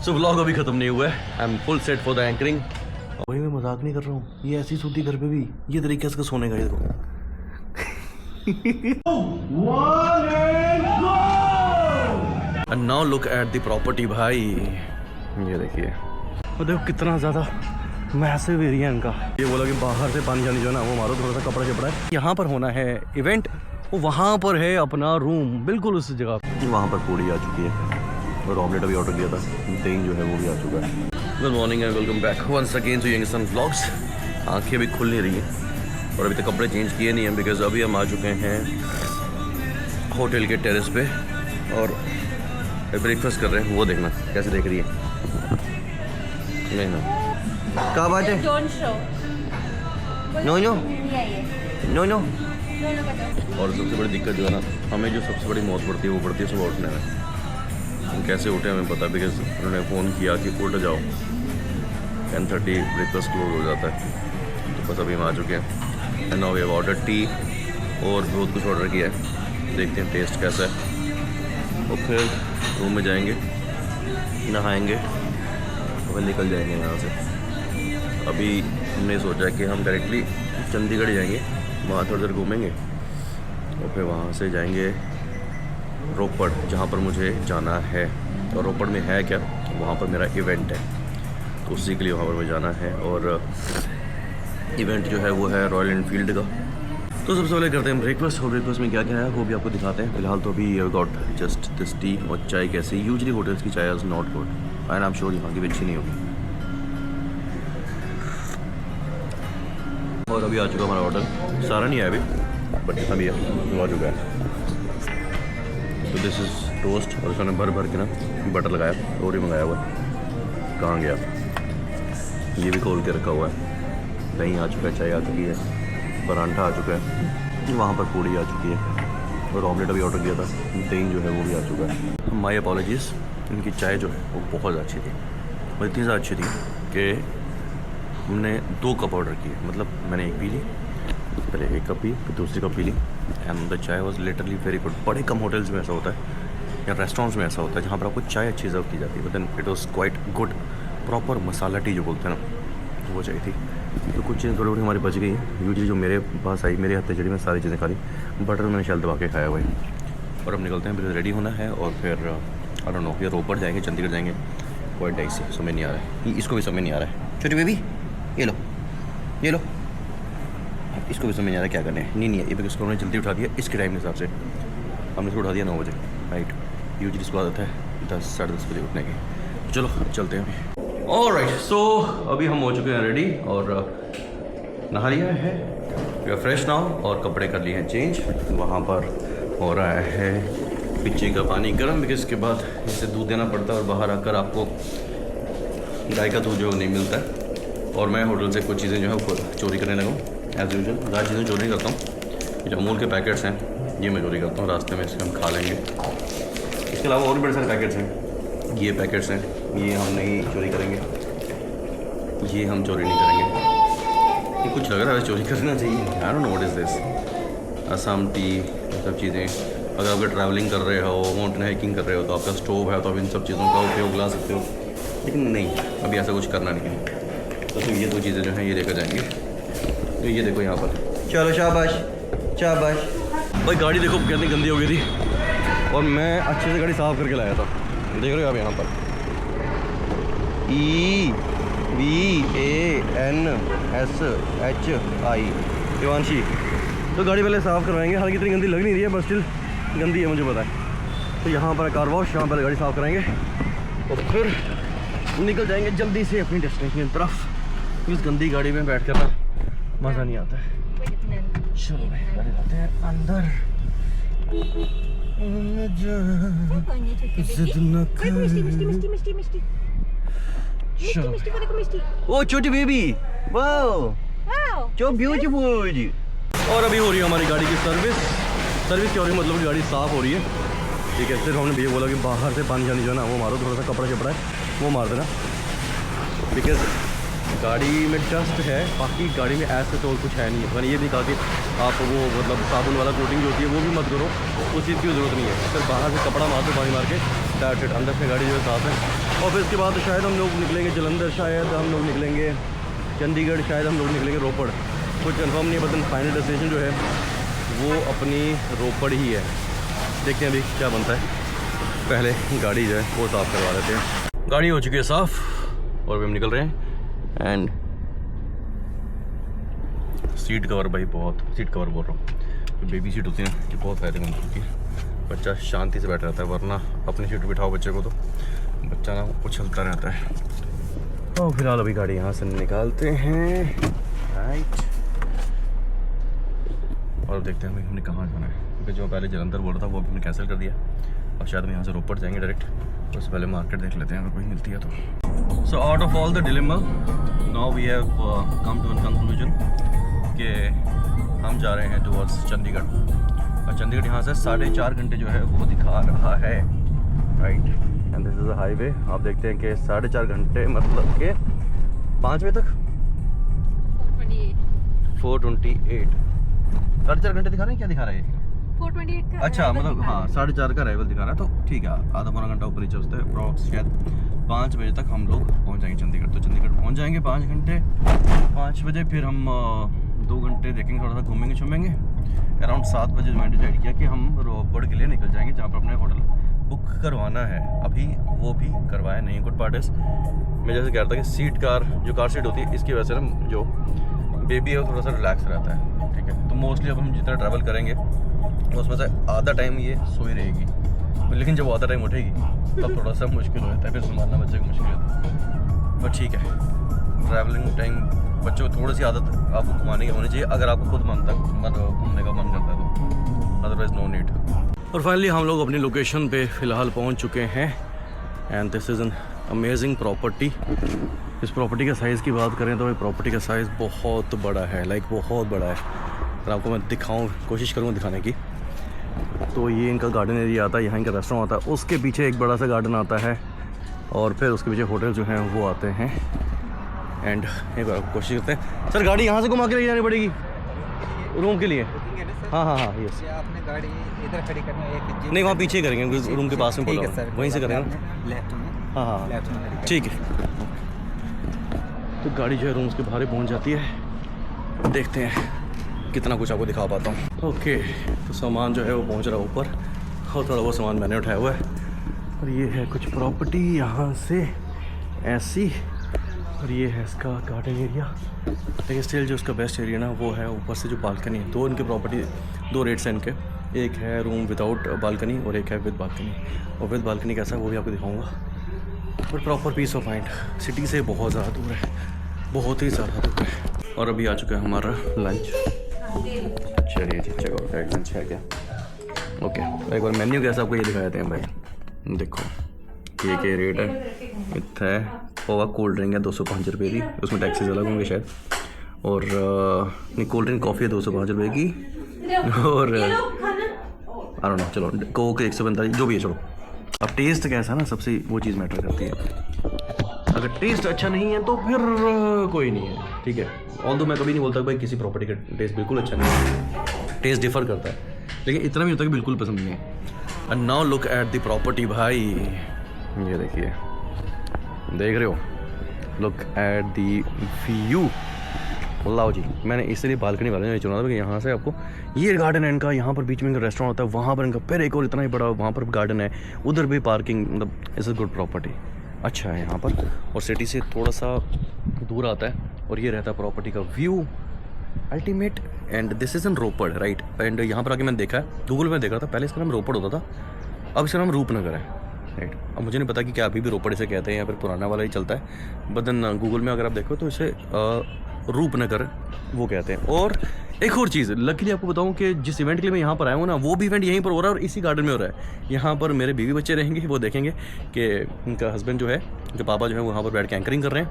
सो vlog अभी खत्म नहीं हुआ है। I am full set for the anchoring. भाई मैं मजाक नहीं कर रहा हूँ, ये ऐसी सूती घर पे भी ये तरीके से सोने का। ये देखो and now look at the property भाई। ये देखिए, और देखो कितना ज़्यादा मैसिव एरिया है इनका। ये बोला कि बाहर से पानी जानी जो है ना वो मारो, थोड़ा सा कपड़ा चपड़ा है। यहाँ पर होना है इवेंट, वो वहाँ पर है अपना रूम बिल्कुल उस जगह। वहाँ पर पूड़ी आ चुकी है और ऑमलेट अभी ऑर्डर किया था, दही जो है वो भी आ चुका है। Good morning and welcome back once again to Youngston vlogs. आँखें भी खुल नहीं रही हैं और अभी तक कपड़े चेंज किए नहीं हैं बिकॉज अभी हम आ चुके हैं होटल के टेरेस पे और ब्रेकफास्ट कर रहे हैं। वो देखना कैसे देख रही है। नहीं ना क्या बात है? No no no no. और सबसे बड़ी दिक्कत जो है ना, हमें जो सबसे बड़ी मौत पड़ती है वो पड़ती है सुबह उठने में। हम कैसे उठे हमें पता, बिकॉज उन्होंने फ़ोन किया कि उठ जाओ, 10:30 ब्रेकफास्ट क्लोज हो जाता है। तो बस अभी हम आ चुके हैं and now we have order tea और बहुत कुछ ऑर्डर किया है। देखते हैं टेस्ट कैसा है और फिर रूम में जाएंगे, नहाएंगे और फिर निकल जाएंगे यहाँ से। अभी हमने सोचा है कि हम डायरेक्टली चंडीगढ़ जाएंगे, वहाँ थोड़ी देर घूमेंगे और फिर वहाँ से जाएंगे रोपड़, जहाँ पर मुझे जाना है। और रोपड़ में है क्या, वहाँ पर मेरा इवेंट है, तो उसी के लिए वहाँ पर मुझे जाना है। और इवेंट जो है वो है रॉयल एनफील्ड का। तो सबसे पहले करते हैं ब्रेकफास्ट। और ब्रेकफास्ट में क्या क्या है वो भी आपको दिखाते हैं। फिलहाल तो अभी गॉट जस्ट दिस टी। और चाय कैसी, यूजली होटल्स की चाय is not good and I am sure यहाँ की भी अच्छी नहीं होगी। और अभी आ चुका हमारा ऑर्डर, सारा नहीं आया अभी बट जितना भी है वो आ चुका है। तो दिस इज़ टोस्ट और उसने भर भर के ना बटर लगाया और ही मंगाया हुआ। कहाँ गया, ये भी खोल के रखा हुआ है। दही आ चुका है, चाय आ चुकी है, परांठा आ चुका है, वहाँ पर पूड़ी आ चुकी है और ऑमलेट अभी ऑर्डर किया था, दही जो है वो भी आ चुका है। माई अपॉलॉजीज़, इनकी चाय जो है वो बहुत अच्छी थी और इतनी ज़्यादा अच्छी थी कि हमने 2 कप ऑर्डर किए। मतलब मैंने एक पी ली, पहले एक कप पी, फिर दूसरी कप पी ली and the chai was literally very good. बड़े कम होटल्स में ऐसा होता है या रेस्टोरेंट्स में ऐसा होता है जहाँ पर आपको चाय अच्छी सर्व की जाती है, but then it was quite good. Proper masala tea जो बोलते हैं ना, वो चाहिए थी। तो कुछ चीज़ें थोड़ी थोड़ी हमारी बच गई हैं। यूजली जो मेरे पास आई, मेरे हत्थे चढ़ी, मैं सारी चीज़ें खा ली। बटर मैंने शैल दबा के खाया हुआ है। और अब निकलते हैं, फिर रेडी होना है और फिर आई डोंट नो फिर रोपड़ जाएंगे, चंडीगढ़ जाएंगे। कोई टैक्सी समझ नहीं आ रहा है, इसको भी समझ नहीं आ रहा है। छोटी बेबी ये लो, ये लो, इसको भी समझ नहीं आ रहा क्या करना है। नहीं है ये, बिकॉज उन्होंने जल्दी उठा दिया इसके टाइम के हिसाब से। हमने इसको उठा दिया 9 बजे राइट। यूजली इसको आदत है 10 साढ़े 10 बजे उठने की। चलो चलते हैं अभी। ऑलराइट, सो अभी हम हो चुके हैं रेडी और नहा लिया है, वी आर फ्रेश नाउ और कपड़े कर लिए हैं चेंज। वहाँ पर हो रहा है पिच्ची का पानी गर्म, बिकॉज इसके बाद इसे दूध देना पड़ता है और बाहर आकर आपको गाय का दूध जो नहीं मिलता है। और मैं होटल से कुछ चीज़ें जो है वो चोरी करने लगा हूँ एज़ यूजुअल। ज़्यादा चीज़ें चोरी करता हूँ, जो अमूल के पैकेट्स हैं ये मैं चोरी करता हूँ, रास्ते में इसके हम खा लेंगे। इसके अलावा और भी बड़े सारे पैकेट्स हैं, ये पैकेट्स हैं, ये हम नहीं चोरी करेंगे, ये हम चोरी नहीं करेंगे। ये कुछ लग रहा है चोरी करना चाहिए। I don't know what is this. Assam T, सब चीज़ें। अगर आप ट्रैवलिंग कर रहे हो, माउंटेन हाइकिंग कर रहे हो, तो आपका स्टोव है तो आप इन सब चीज़ों का उपयोग ला सकते हो, लेकिन नहीं, अभी ऐसा कुछ करना नहीं है। तो ये 2 चीज़ें जो हैं ये लेकर जाएंगे। तो ये देखो यहाँ पर, चलो शाबाश शाबाश। भाई गाड़ी देखो कितनी गंदी हो गई थी और मैं अच्छे से गाड़ी साफ़ करके लाया था। देख रहे हो आप यहाँ पर EVANSHI शिवांशी। तो गाड़ी पहले साफ़ करवाएंगे, हालांकि इतनी गंदी लग नहीं रही है बट स्टिल गंदी है, मुझे पता है। तो यहाँ पर कार वॉश, यहाँ पर गाड़ी साफ़ कराएंगे और फिर निकल जाएंगे जल्दी से अपनी डेस्टिनेशन की तरफ। इस गंदी गाड़ी में बैठ कर ना मज़ा नहीं आता है। चलो भाई जाते हैं अंदर। ओ छोटी बेबी, वाओ सो ब्यूटीफुल। और अभी हो रही है हमारी गाड़ी की सर्विस क्या हो रही है, मतलब गाड़ी साफ़ हो रही है। ठीक है, सिर्फ हमने भैया बोला कि बाहर से पानी जानी जो है ना वो मारो, थोड़ा सा कपड़ा चपड़ा है वो मार देना, बिकॉज गाड़ी में डस्ट है। बाकी गाड़ी में ऐसे तो और कुछ है नहीं है। मैंने ये भी कहा कि आप वो मतलब साबुन वाला कोटिंग जो होती है वो भी मत करो, उस चीज़ की ज़रूरत नहीं है। सिर्फ बाहर से कपड़ा मार दो पानी मार के, दैट्स इट। अंदर से गाड़ी जो है साफ है, और फिर इसके बाद शायद हम लोग निकलेंगे जलंधर, शायद हम लोग निकलेंगे चंडीगढ़, शायद हम लोग निकलेंगे रोपड़, कुछ कंफर्म नहीं है। बट फाइनल डेस्टिनेशन जो है वो अपनी रोपड़ ही है। देखते हैं अभी क्या बनता है। पहले गाड़ी जो है वो साफ़ करवा लेते हैं। गाड़ी हो चुकी है साफ़ और अभी हम निकल रहे हैं। एंड सीट कवर भाई, बहुत सीट कवर बोल रहा हूँ, जो बेबी सीट होती है ना, ये बहुत फ़ायदेमंद होती है। बच्चा शांति से बैठा रहता है, वरना अपनी सीट बिठाओ बच्चे को तो बच्चा ना उछलता रहता है। तो फिलहाल अभी गाड़ी यहाँ से निकालते हैं, राइट, और देखते हैं हमने कहाँ जाना है। क्योंकि जो पहले जलंधर बोल रहा था वो भी हमने कैंसिल कर दिया और शायद हम यहाँ से रोपड़ जाएंगे डायरेक्ट। तो उससे पहले मार्केट देख लेते हैं अगर कोई मिलती है तो। So out of all the dilemma now we have come to one conclusion कि हम जा रहे हैं टुवर्ड्स चंडीगढ़। और चंडीगढ़ यहाँ से 4.5 घंटे जो है वो दिखा रहा है, right. And this is a highway. आप देखते हैं कि 4.5 घंटे मतलब के 5 बजे तक 428 4.5 घंटे दिखा रहे हैं। क्या दिखा रहा है? 428 का अच्छा, मतलब हाँ 4.5 का अराइवल दिखा रहा है, तो ठीक है, आधा पौना घंटा ऊपर नीचे होता है अप्रॉक्स। शायद 5 बजे तक हम लोग पहुँच जाएंगे चंडीगढ़। तो चंडीगढ़ पहुँच जाएंगे 5 घंटे। 5 बजे फिर हम 2 घंटे देखेंगे, थोड़ा सा घूमेंगे छूमेंगे। अराउंड 7 बजे मैंने डिसाइड किया कि हम रोपड़ के लिए निकल जाएंगे, जहाँ पर अपने होटल बुक करवाना है। अभी वो भी करवाया नहीं। गुड पार्ट इज, मैं जैसे कह रहा था कि सीट कार जो कार सीट होती है, इसकी वजह से ना जो बेबी है वो थोड़ा सा रिलैक्स रहता है, ठीक है। तो मोस्टली अब हम जितना ट्रैवल करेंगे उसमें से आधा टाइम ये सोई रहेगी, लेकिन जब वो आधा टाइम उठेगी तब थोड़ा सा मुश्किल हो जाता है, फिर संभालना बच्चे को मुश्किल होता है। बट ठीक है, ट्रैवलिंग टाइम बच्चों को थोड़ी सी आदत आपको घुमाने की होनी चाहिए, अगर आपको खुद घूमने का मन करता है तो, अदरवाइज नो नीड। और फाइनली हम लोग अपनी लोकेशन पे फ़िलहाल पहुंच चुके हैं। And this is an amazing property. इस प्रॉपर्टी के साइज़ की बात करें तो भाई प्रॉपर्टी का साइज़ बहुत बड़ा है, लाइक बहुत बड़ा है। अगर आपको मैं दिखाऊँ, कोशिश करूँगा दिखाने की, तो ये इनका गार्डन एरिया आता है, यहाँ इनका रेस्टोरेंट आता है, उसके पीछे एक बड़ा सा गार्डन आता है और फिर उसके पीछे होटल जो हैं वो आते हैं। एंड एक बार कोशिश करते हैं। सर गाड़ी यहाँ से घुमा के ले जानी पड़ेगी रूम के लिए? हाँ हाँ हाँ, यस। आपने गाड़ी इधर खड़ी करनी है? नहीं, वहाँ पीछे करेंगे क्योंकि रूम के पास में बोला, वहीं से करेंगे। लेफ्ट में? हाँ हाँ लेफ्ट में, ठीक है। तो गाड़ी जो है रूम्स के बाहर पहुँच जाती है। देखते हैं कितना कुछ आपको दिखा पाता हूँ। ओके, तो सामान जो है वो पहुँच रहा है ऊपर और थोड़ा बहुत सामान मैंने उठाया हुआ है। और ये है कुछ प्रॉपर्टी यहाँ से ऐसी, और ये है इसका गार्डन एरिया। लेकिन स्टिल जो उसका बेस्ट एरिया ना वो है ऊपर से जो बालकनी है। 2 इनके प्रॉपर्टी, 2 रेट्स हैं इनके। एक है रूम विदाउट बालकनी और एक है विद बालकनी। और विद बालकनी कैसा है वो भी आपको दिखाऊंगा। But proper peace of mind, city से बहुत ज़्यादा दूर है, बहुत ही ज़्यादा दूर है। और अभी आ चुका है हमारा लंच। चलिए जी, चेक आउट है लंच है क्या। ओके, एक बार मेन्यू कैसा आपको ये दिखा देते हैं भाई। देखो ये रेट है, इतना है पोवा कोल्ड ड्रिंक है 205 रुपये की, उसमें टैक्सेस अलग होंगे शायद। और नहीं, कोल्ड ड्रिंक कॉफ़ी है 205 रुपये की, और आई डोंट नो, चलो कोक 145, जो भी है चलो। अब टेस्ट कैसा ना, सबसे वो चीज़ मैटर करती है। अगर टेस्ट अच्छा नहीं है तो फिर कोई नहीं है, ठीक है। ऑल्दो मैं कभी नहीं बोलता भाई किसी प्रॉपर्टी का टेस्ट बिल्कुल अच्छा नहीं है, टेस्ट डिफर करता है, लेकिन इतना भी होता है कि बिल्कुल पसंद नहीं है। And now look at the property भाई, ये देखिए, देख रहे हो, लुक एट दी व्यू। लाओ जी, मैंने इसलिए बालकनी वाले नहीं चुना था कि यहाँ से आपको ये गार्डन है इनका, यहाँ पर बीच में इनका रेस्टोरेंट होता है, वहाँ पर इनका फिर एक और इतना ही बड़ा वहाँ पर गार्डन है, उधर भी पार्किंग, मतलब इट्स अ गुड प्रॉपर्टी, अच्छा है यहाँ पर। और सिटी से थोड़ा सा दूर आता है और ये रहता है प्रॉपर्टी का view ultimate. And this is an Ropar, right. And यहाँ पर आके मैंने देखा है, गूगल में देखा था, पहले इसका नाम रोपड़ होता था, अब इसका नाम रूपनगर है, राइट। अब मुझे नहीं पता कि क्या अभी भी रोपड़ इसे कहते हैं या फिर पुराना वाला ही चलता है, बट देन गूगल में अगर आप देखो तो इसे रूपनगर वो कहते हैं। और एक और चीज़ लकीली आपको बताऊं कि जिस इवेंट के लिए मैं यहाँ पर आया हूँ ना, वो भी इवेंट यहीं पर हो रहा है और इसी गार्डन में हो रहा है। यहाँ पर मेरे बीवी बच्चे रहेंगे, वो देखेंगे कि उनका हस्बैंड जो है, उनके पापा जो है, वहाँ पर बैठ के एंकरिंग कर रहे हैं।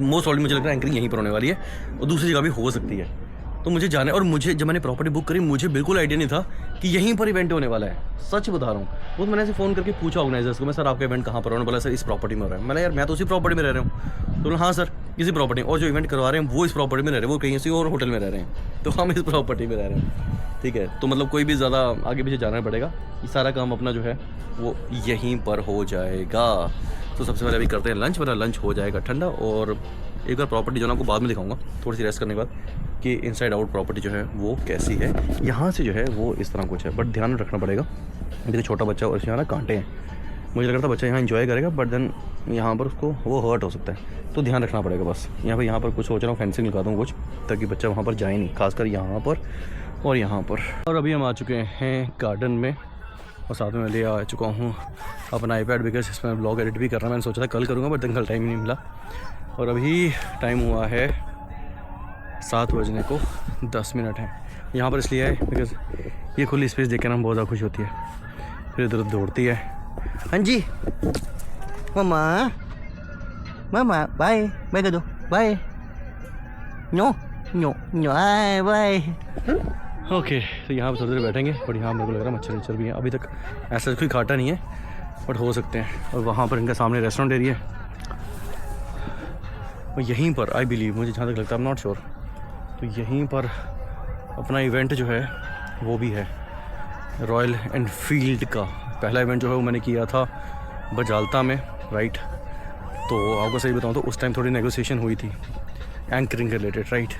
मोस्ट ऑल्ड मुझे लग रहा है एंकरिंग यहीं पर होने वाली है और दूसरी जगह भी हो सकती है, तो मुझे जाना है। और मुझे जब मैंने प्रॉपर्टी बुक करी मुझे बिल्कुल आइडिया नहीं था कि यहीं पर इवेंट होने वाला है, सच बता रहा हूँ। वो मैंने ऐसे फ़ोन करके पूछा ऑर्गेनाइजर्स को, मैं सर आपका इवेंट कहाँ पर होने वाला है? सर इस प्रॉपर्टी में हो रहा है। मैंने यार मैं तो उसी प्रॉपर्टी में रह रहा हूँ। तो हाँ सर इसी प्रॉपर्टी, और जो इवेंट करवा रहे हैं वो इस प्रॉपर्टी में रह रहे हैं, वो कहीं किसी और होटल में रह रहे हैं, तो हम इस प्रॉपर्टी में रह रहे हैं। ठीक है। तो मतलब कोई भी ज़्यादा आगे पीछे जाना पड़ेगा, ये सारा काम अपना जो है वो यहीं पर हो जाएगा। तो सबसे पहले अभी करते हैं लंच, वरना लंच हो जाएगा ठंडा। और एक बार प्रॉपर्टी जो है आपको बाद में दिखाऊंगा थोड़ी सी रेस्ट करने के बाद, कि इनसाइड आउट प्रॉपर्टी जो है वो कैसी है। यहाँ से जो है वो इस तरह कुछ है, बट ध्यान रखना पड़ेगा, अभी तो छोटा बच्चा और यहाँ ना कांटे हैं। मुझे लग रहा था बच्चा यहाँ एंजॉय करेगा, बट देन यहाँ पर उसको वो हर्ट हो सकता है, तो ध्यान रखना पड़ेगा बस। यहाँ पर कुछ सोच रहा हूँ फेंसिंग लगा दूँ कुछ, ताकि बच्चा वहाँ पर जाए नहीं, खासकर यहाँ पर और यहाँ पर। और अभी हम आ चुके हैं गार्डन में, और साथ में मैं ले आ चुका हूँ अपना आईपैड, बिकॉज इसमें ब्लॉग एडिट भी करना मैंने सोचा था कल करूँगा, बट देन कल टाइम नहीं मिला। और अभी टाइम हुआ है 7:10 है। यहाँ पर इसलिए है बिकॉज ये खुली स्पेस देख कर हम बहुत ज़्यादा खुश होती है, फिर इधर दौड़ती है। हाँ जी मामा, मामा बाय बाय दो, bye no no no bye. Okay, तो यहाँ पर थोड़ी देर बैठेंगे, बट यहाँ मेरे को लग रहा है मच्छर वच्छर भी है। अभी तक ऐसा कोई काटा नहीं है, बट हो सकते हैं। और वहाँ पर इनका सामने रेस्टोरेंट एरिया है, और यहीं पर आई बिलीव, मुझे जहाँ तक लगता है, आई एम नॉट श्योर, तो यहीं पर अपना इवेंट जो है वो भी है। रॉयल एनफील्ड का पहला इवेंट जो है वो मैंने किया था बजालता में, राइट। तो आपको सही बताऊँ तो उस टाइम थोड़ी नेगोशिएशन हुई थी एंकरिंग रिलेटेड, राइट।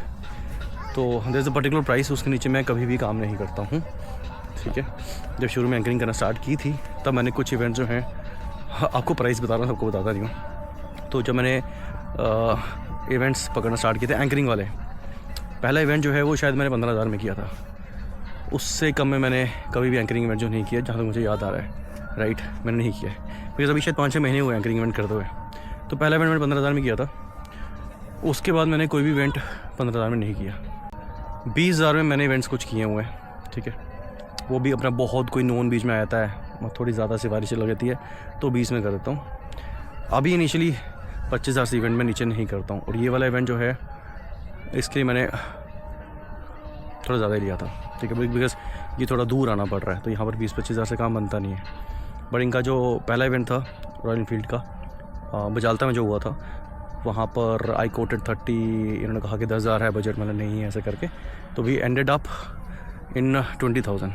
तो there is a particular price, उसके नीचे मैं कभी भी काम नहीं करता हूँ, ठीक है। जब शुरू में एंकरिंग करना स्टार्ट की थी तब मैंने कुछ इवेंट जो हैं, आपको प्राइस बता रहा हूँ, सबको बताता नहीं हूँ। तो जब मैंने इवेंट्स पकड़ना स्टार्ट किए थे एंकरिंग वाले, पहला इवेंट जो है वो शायद मैंने 15,000 में किया था। उससे कम में मैंने कभी भी एंकरिंग इवेंट जो नहीं किया, जहाँ तक मुझे याद आ रहा है, राइट, मैंने नहीं किया है। बिकॉज अभी शायद 5-6 महीने हुए एंकरिंग इवेंट करते हुए। तो पहला इवेंट मैंने 15,000 में किया था, उसके बाद मैंने कोई भी इवेंट 15,000 में नहीं किया। 20,000 में मैंने इवेंट्स कुछ किए हुए हैं, ठीक है। वो भी अपना बहुत कोई नोन बीच में आता है, थोड़ी ज़्यादा सिफारिशें लगाती है, तो 20 में कर देता हूँ। अभी इनिशियली 25,000 से इवेंट में नीचे नहीं करता हूँ। और ये वाला इवेंट जो है इसके लिए मैंने थोड़ा ज़्यादा ही लिया था, ठीक है, बिकॉज ये थोड़ा दूर आना पड़ रहा है, तो यहाँ पर 20-25,000 से काम बनता नहीं है। बट इनका जो पहला इवेंट था रॉयल एनफील्ड का बजालता में जो हुआ था, वहाँ पर आई कोटेड 30, इन्होंने कहा कि 10,000 है बजट, मतलब नहीं है ऐसे करके, तो वी एंडेड अप इन 20,000।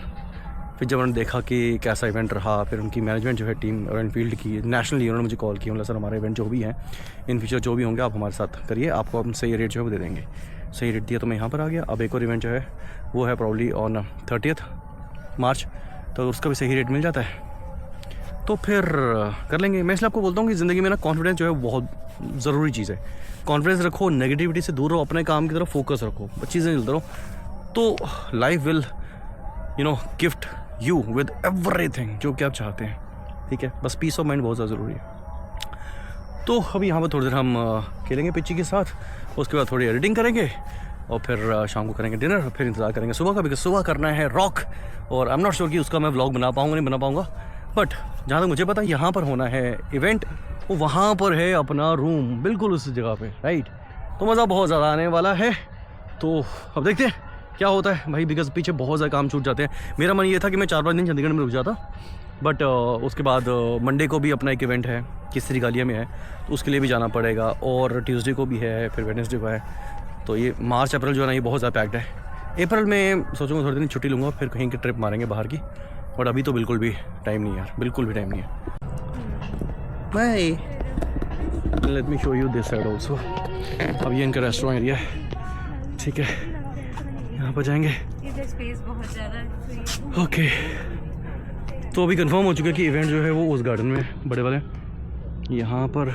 फिर जब उन्होंने देखा कि कैसा इवेंट रहा, फिर उनकी मैनेजमेंट जो है टीम रॉयल एनफील्ड की नेशनली, उन्होंने मुझे कॉल किया, मतलब सर हमारे इवेंट जो भी हैं इन फ्यूचर जो भी होंगे आप हमारे साथ करिए, आपको हम सही रेट जो है वो दे देंगे। सही रेट दिया तो मैं यहाँ पर आ गया। अब एक और इवेंट जो है वो है प्रॉब्ली ऑन 30 मार्च, तो उसका भी सही रेट मिल जाता है, तो फिर कर लेंगे। मैं इसलिए आपको बोलता हूँ कि ज़िंदगी में ना कॉन्फिडेंस जो है बहुत ज़रूरी चीज़ है। कॉन्फिडेंस रखो, नेगेटिविटी से दूर रहो, अपने काम की तरफ फोकस रखो, चीज़ें चलते रहो, तो life will gift you with everything जो कि आप चाहते हैं, ठीक है। बस पीस ऑफ माइंड बहुत ज़्यादा ज़रूरी है। तो अभी यहाँ पर थोड़ी देर हम खेलेंगे पिच्ची के साथ, उसके बाद थोड़ी एडिटिंग करेंगे, और फिर शाम को करेंगे डिनर, फिर इंतज़ार करेंगे सुबह का, बिकॉज सुबह करना है रॉक। और आई एम नॉट श्योर कि उसका मैं व्लॉग बना पाऊँगा नहीं बना पाऊँगा, बट जहाँ तक मुझे पता यहाँ पर होना है इवेंट, वो वहाँ पर है अपना रूम, बिल्कुल उस जगह पे, राइट। तो मज़ा बहुत ज़्यादा आने वाला है। तो अब देखते हैं क्या होता है भाई, बिकॉज पीछे बहुत ज़्यादा काम छूट जाते हैं। मेरा मन ये था कि मैं 4-5 दिन चंडीगढ़ में रुक जाता, बट उसके बाद मंडे को भी अपना एक इवेंट है किसरी गालिया में है, तो उसके लिए भी जाना पड़ेगा, और ट्यूसडे को भी है, फिर वेडनेसडे को है। तो ये मार्च अप्रैल जो है ना ये बहुत ज़्यादा पैक्ड है। अप्रैल में सोचूंगा थोड़ी दिन छुट्टी लूँगा, फिर कहीं की ट्रिप मारेंगे बाहर की, बट अभी तो बिल्कुल भी टाइम नहीं है यार, बिल्कुल भी टाइम नहीं है। Bye, let me show you this side also. अब ये इनका रेस्टोरेंट एरिया है, ठीक है, यहाँ पर जाएंगे। स्पेस बहुत ज़्यादा है। ओके, तो अभी कंफर्म हो चुका है कि इवेंट जो है वो उस गार्डन में बड़े वाले, यहाँ पर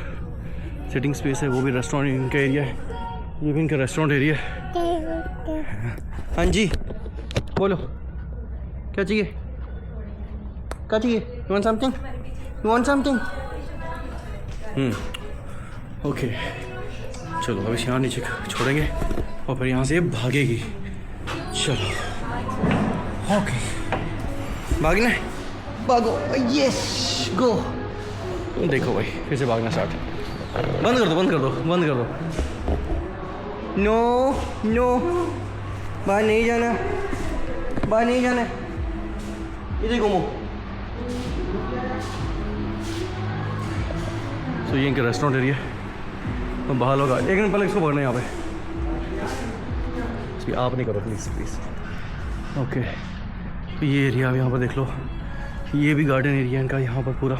सिटिंग स्पेस है, वो भी रेस्टोरेंट इनका एरिया है, ये भी इनका रेस्टोरेंट एरिया है। हाँ जी बोलो, क्या चाहिए, क्या चाहिए, you want something, you want something. Okay, चलो अभी यहाँ नीचे छोड़ेंगे और फिर यहाँ से भागेगी। चलो ओके, भागना है, भागो, यस गो। देखो भाई फिर से भागना स्टार्ट, बंद कर दो, बंद कर दो, बंद कर दो। नो नो, बाहर नहीं जाना, बाहर नहीं जाना, इधर घूमो। तो ये इनका रेस्टोरेंट एरिया है, तो बाहर लोग एक मिनट पहले इसको पकड़ना है यहाँ पे। आप नहीं करो प्लीज़ प्लीज़, ओके, तो ये एरिया अब यहाँ पर देख लो, ये भी गार्डन एरिया इनका यहाँ पर पूरा।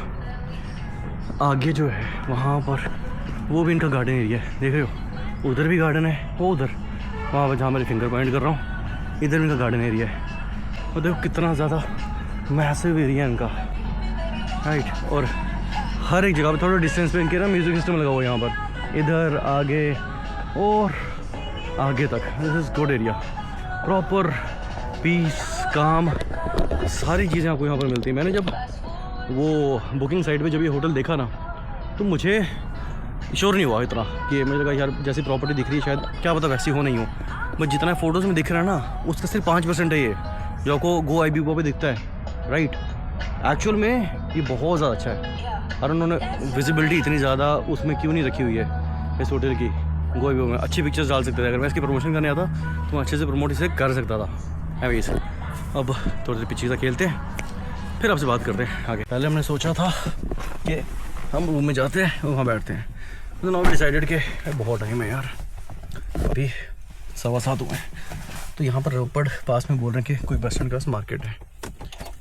आगे जो है वहाँ पर वो भी इनका गार्डन एरिया है, देख रहे हो, उधर भी गार्डन है, वो उधर वहाँ पर जहाँ मैं फिंगर पॉइंट कर रहा हूँ, इधर इनका गार्डन एरिया है। और देखो कितना ज़्यादा मैसिव एरिया है इनका, राइट। और हर एक जगह पर थोड़ा डिस्टेंस पे इनके ना म्यूज़िक सिस्टम लगा हुआ है यहाँ पर, इधर आगे और आगे तक। This is good area, proper peace, calm, सारी चीज़ें आपको यहाँ पर मिलती हैं। मैंने जब वो बुकिंग साइट पे जब ये होटल देखा ना, तो मुझे श्योर नहीं हुआ इतना कि मुझे लगा यार जैसी प्रॉपर्टी दिख रही है शायद क्या पता वैसी हो नहीं हो, बट जितना फ़ोटोज़ में दिख रहा है ना उसका सिर्फ 5% है ये जो आपको गो IBO पे दिखता है, राइट। एक्चुअल में ये बहुत ज़्यादा अच्छा है, और उन्होंने विजिबिलिटी इतनी ज़्यादा उसमें क्यों नहीं रखी हुई है इस होटल की। गो IBO में अच्छी पिक्चर्स डाल सकते थे, अगर मैं इसकी प्रमोशन करने आता तो मैं अच्छे से प्रमोट इसे कर सकता था। एनीवेज, अब थोड़ी देर पीछे सा खेलते हैं, फिर आपसे बात करते हैं आगे। पहले हमने सोचा था कि हम रूम में जाते हैं वहाँ बैठते हैं, तो नाउ डिसाइडेड कि बहुत टाइम है यार, अभी 7:15 हुए हैं। तो यहाँ पर रोपड़ पास में बोल रहे हैं कि कोई बस स्टैंड के पास मार्केट है,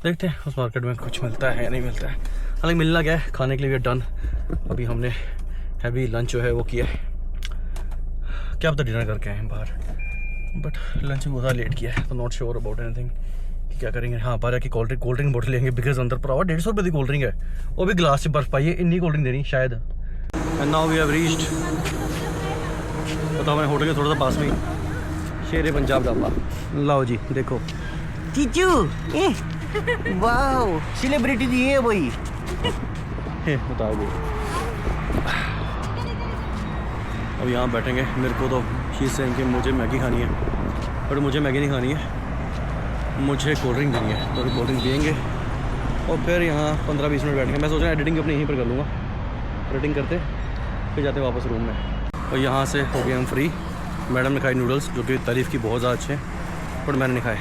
देखते हैं उस मार्केट में कुछ मिलता है या नहीं मिलता है। हालांकि मिलना क्या है, खाने के लिए डन। अभी हमने हैवी लंच जो है वो किया है, क्या पता डिनर करके आए हैं बाहर, बट लंच भी बहुत लेट किया है, तो नॉट श्योर अबाउट एनीथिंग क्या करेंगे। हाँ, बाहर की कोल्ड ड्रिंक बोतल लेंगे, बिकॉज अंदर पर 150 रुपये की कोल्ड ड्रिंक है, वो भी ग्लास से बर्फ पाई है, इन्नी कोल्ड ड्रिंक देनी शायद। And now we have reached, बताओ, मैं होटल के थोड़ा सा पास में ही शेर पंजाब ढाबा। लाओ जी देखो, चीचू वाओ, सेलिब्रिटी दी है वही। बताओ जी, अब यहाँ बैठेंगे। मेरे को तो चीज़ से कि मुझे मैगी खानी है, बट मुझे मैगी नहीं खानी है, मुझे कोल्ड ड्रिंक पीनी है। तो कोल्ड ड्रिंक पियेंगे और फिर यहाँ 15-20 मिनट बैठेंगे। मैं सोच रहा हूँ एडिटिंग अपनी यहीं पर कर लूँगा, एडिटिंग करते फिर जाते वापस रूम में। और यहाँ से हो गए हम फ्री। मैडम ने खाए नूडल्स, जो कि तारीफ़ की बहुत ज़्यादा अच्छे हैं, बट मैंने नहीं खाए।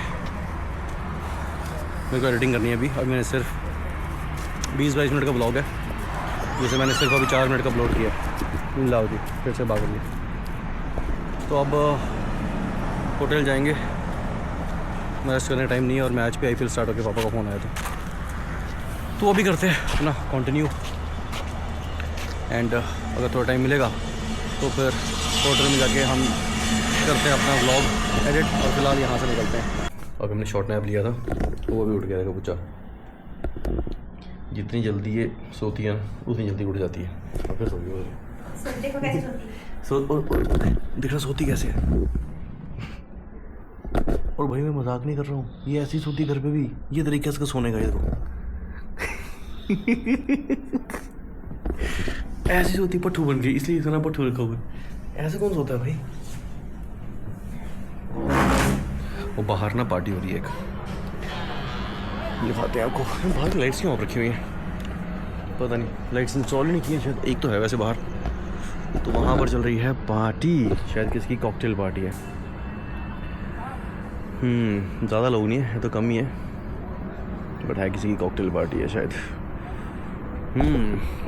मेरे को एडिटिंग करनी है अभी। अभी मैंने सिर्फ 20-22 मिनट का ब्लॉग है, जैसे मैंने सिर्फ अभी 4 मिनट का अपलोड किया। लाओ जी, फिर से भाग लिया। तो अब होटल जाएंगे, रेस्ट करने टाइम नहीं है, और मैच पे IPL स्टार्ट होकर पापा का फ़ोन आया था, तो अभी करते हैं अपना कंटिन्यू। एंड अगर थोड़ा टाइम मिलेगा तो फिर होटल में जाके हम करते हैं अपना व्लॉग एडिट, और फिलहाल यहाँ से निकलते हैं। अभी हमने शॉर्ट नैप लिया था, तो वो भी उठ गया रहेगा बच्चा। जितनी जल्दी ये सोती है उतनी जल्दी उठ जाती है, और फिर सो गई। देख रहा सोती कैसे है। और भाई मैं मजाक नहीं कर रहा हूँ, ये ऐसी सोती घर पे भी, ये तरीके से सोने का ये देखो। ऐसी सोती, पट्टू बन गई, इसलिए इतना पट्टू रखा हुआ है। ऐसे कौन सोता है भाई। वो बाहर ना पार्टी हो रही है एक, दिखाते हैं आपको। बाहर लाइट्स क्यों ऑफ रखी हुई हैं, पता नहीं, लाइट्स इंस्टॉल ही नहीं की है शायद। एक तो है वैसे बाहर, तो वहाँ पर चल रही है पार्टी, शायद किसकी कॉकटेल पार्टी है। ज़्यादा लोग नहीं है, तो कम ही है, बट है किसी की कॉकटेल पार्टी है शायद।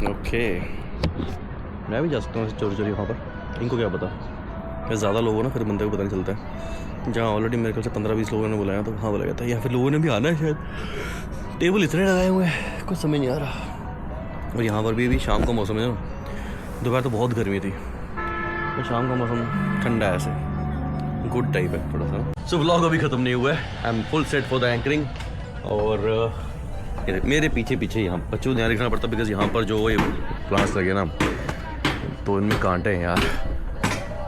ओके, मैं भी जा सकता हूँ चोरी चोरी वहाँ पर, इनको क्या पता। क्या ज़्यादा लोग हो ना, फिर बंदे को पता नहीं चलता है। जहाँ ऑलरेडी मेरे ख्याल से 15-20 लोगों ने बुलाया, तो वहाँ बुलाया था, या फिर लोगों ने भी आना है शायद। टेबल इतने लगाए हुए हैं, कुछ समझ नहीं आ रहा। और यहाँ पर भी शाम का मौसम है ना, दोपहर तो बहुत गर्मी थी, तो शाम का मौसम ठंडा है, ऐसे गुड टाइप है थोड़ा सा। सो व्लॉग अभी ख़त्म नहीं हुआ है, I am full set for the anchoring. और मेरे पीछे पीछे यहाँ बच्चों को ध्यान रखना पड़ता, बिकॉज यहाँ पर जो ये प्लांट्स लगे ना, तो इनमें कांटे हैं यार।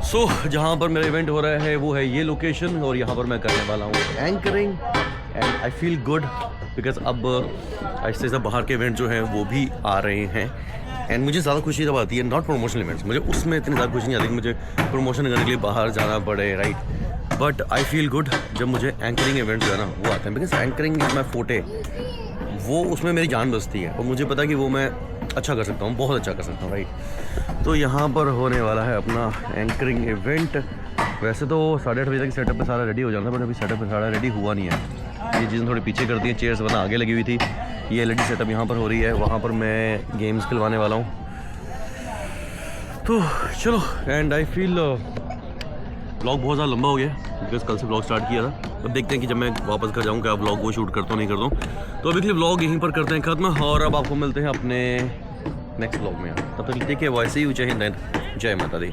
सो जहाँ पर मेरा इवेंट हो रहा है वो है ये लोकेशन, और यहाँ पर मैं करने वाला हूँ anchoring. And I feel good, because अब ऐसे ऐसे बाहर के इवेंट जो हैं वो भी आ रहे हैं। एंड मुझे ज़्यादा खुशी जब आती है, नॉट प्रमोशनल इवेंट्स, मुझे उसमें इतनी ज़्यादा खुशी नहीं आती कि मुझे प्रमोशन करने के लिए बाहर जाना पड़े, right. But I feel good जब मुझे एंकरिंग इवेंट जो है ना वो आते हैं, बिकॉज एंकरिंग इज माई फोटे, वो उसमें मेरी जान बसती है, और मुझे पता है कि वो मैं अच्छा कर सकता हूँ, बहुत अच्छा कर सकता हूँ, राइट। तो यहाँ पर होने वाला है अपना एंकरिंग इवेंट। वैसे तो 8:30 बजे तक सेटअप पे सारा रेडी हो जाता है, बट अभी सेटअप पे सारा रेडी हुआ नहीं है। ये चीज़ें थोड़ी पीछे कर दी हैं, चेयर्स वरना आगे लगी हुई थी। ये LED सेटअप यहाँ पर हो रही है, वहाँ पर मैं गेम्स खिलवाने वाला हूँ। तो चलो, एंड आई फील ब्लॉग बहुत ज़्यादा लंबा हो गया बिकॉज कल से ब्लॉग स्टार्ट किया था। अब देखते हैं कि जब मैं वापस घर जाऊँ क्या ब्लॉग वो शूट करता हूँ नहीं करता हूँ। तो अभी के लिए ब्लॉग यहीं पर करते हैं ख़त्म और अब आपको मिलते हैं अपने नेक्स्ट ब्लॉग में। तब तक देखिए वैसे ही जय हिंद, जय माता दी।